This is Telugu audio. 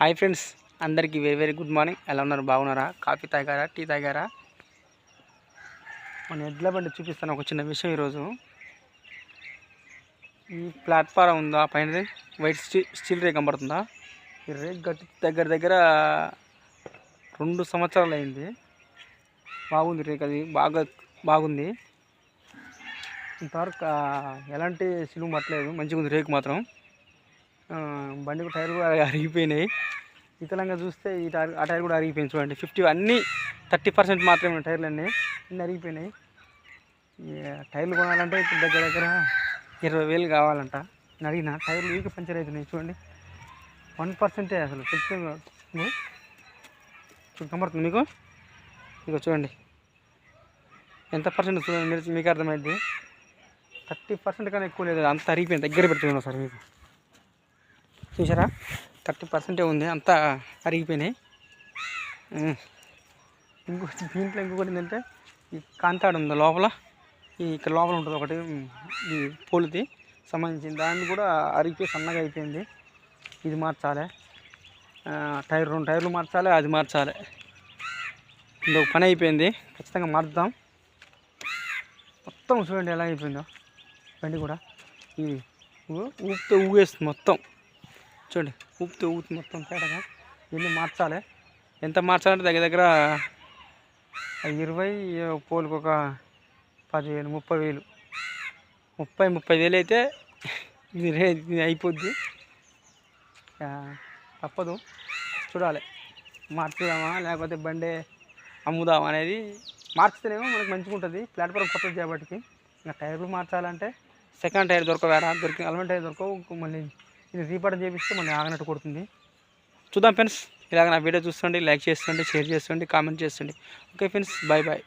హాయ్ ఫ్రెండ్స్, అందరికీ వెరీ వెరీ గుడ్ మార్నింగ్. ఎలా ఉన్నారు? బాగున్నారా? కాఫీ తాగారా? టీ తాగారా? మన ఎడ్ల బండి చూపిస్తాను ఒక చిన్న విషయం. ఈరోజు ఈ ప్లాట్ఫారం ఉందా, పైన వైట్ స్టీల్ రేక్ కనబడుతుందా? ఈ రేక్ గట్టి దగ్గర దగ్గర 2 సంవత్సరాలు అయింది. బాగుంది రేక్, అది బాగుంది. ఇంతవరకు ఎలాంటి సిలువు మట్టలేదు, మంచిగా ఉంది రేకు మాత్రం. బండికి టైర్లు కూడా అరిగిపోయినాయి. ఇతరంగా చూస్తే ఆ టైర్ కూడా అరిగిపోయింది. చూడండి, 50 అన్నీ 30% మాత్రమే టైర్లు అన్నీ అరిగిపోయినాయి. టైర్లు కొనాలంటే ఇప్పుడు దగ్గర దగ్గర 20,000 కావాలంట. నేను అడిగిన, టైర్లు వీక్ పంచర్ అవుతున్నాయి. చూడండి, 1% అసలు చెప్తుంది. కనబడుతుంది మీకు? ఇక చూడండి ఎంత పర్సెంట్ చూడండి, మీకు అర్థమైంది. 30% కన్నా ఎక్కువ లేదు, అంత అరిగిపోయింది. దగ్గర పెట్టుకున్నాను సార్, మీకు చూసారా? 30% ఉంది, అంతా అరిగిపోయినాయి. దీంట్లో ఇంకొకటి ఏంటంటే, ఈ కాంతాడు ఉంది లోపల, ఇక్కడ లోపల ఉంటుంది ఒకటి, ఈ పోలుది సంబంధించింది, దాన్ని కూడా అరిగిపోయి సన్నగా అయిపోయింది. ఇది మార్చాలి. 2 టైర్లు మార్చాలి, అది మార్చాలి. ఇంకొక పని అయిపోయింది, ఖచ్చితంగా మార్చుదాం. మొత్తం చూడండి ఎలా అయిపోయిందో బండి కూడా. ఇది ఊపితే ఊగేస్తుంది మొత్తం. చూడండి, ఊపితే ఊగుతుంది మొత్తం తేటగా. ఇవన్నీ మార్చాలి. ఎంత మార్చాలంటే దగ్గర దగ్గర 20 పోలుకు ఒక 10,000, 30,000, 30,000 అయితే ఇది అయిపోద్ది. తప్పదు, చూడాలి. మార్చుదామా లేకపోతే బండి అమ్ముదామా అనేది. మార్చితేనేమో మనకు మంచిగా ఉంటుంది, ప్లాట్ఫామ్ కొత్తది చేపట్టికి. ఇంకా టైర్లు మార్చాలంటే సెకండ్ టైర్ దొరికి అలవెన్ టైర్ దొరకవు. మళ్ళీ ఇది రీపార్ట్ చేపిస్తే మళ్ళీ ఆగనట్టు కొడుతుంది. చూద్దాం ఫ్రెండ్స్. ఇలాగ నా వీడియో చూస్తుండి, లైక్ చేస్తుండి, షేర్ చేస్తుండి, కామెంట్ చేస్తుండి. Okay friends, bye bye.